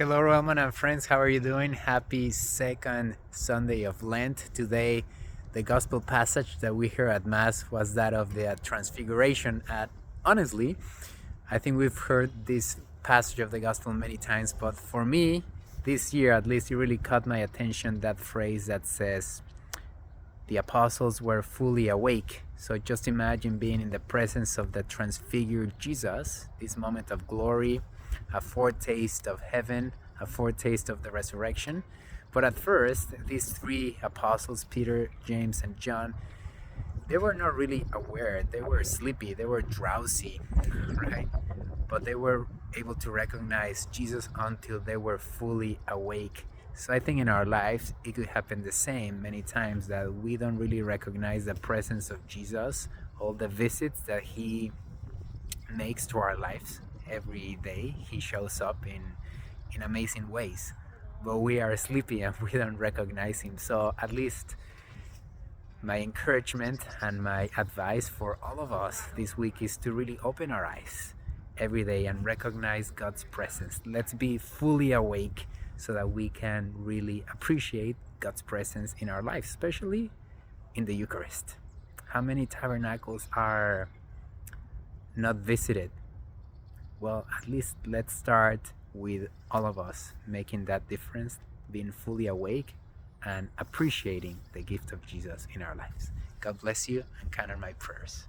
Hello, Roman and friends. How are you doing? Happy second Sunday of Lent. Today, the gospel passage that we hear at Mass was that of the Transfiguration. And honestly, I think we've heard this passage of the gospel many times, but for me, this year at least, it really caught my attention that phrase that says, the apostles were fully awake. So just imagine being in the presence of the transfigured Jesus, this moment of glory, a foretaste of heaven, a foretaste of the resurrection. But at first, these three apostles, Peter, James, and John, they were not really aware. They were sleepy, they were drowsy, right? But they were able to recognize Jesus until they were fully awake. So I think in our lives, it could happen the same many times that we don't really recognize the presence of Jesus, all the visits that he makes to our lives every day. He shows up in amazing ways, but we are sleepy and we don't recognize him. So at least my encouragement and my advice for all of us this week is to really open our eyes every day and recognize God's presence. Let's be fully awake so that we can really appreciate God's presence in our life, especially in the Eucharist. How many tabernacles are not visited? Well, at least let's start with all of us making that difference, being fully awake and appreciating the gift of Jesus in our lives. God bless you and count on my prayers.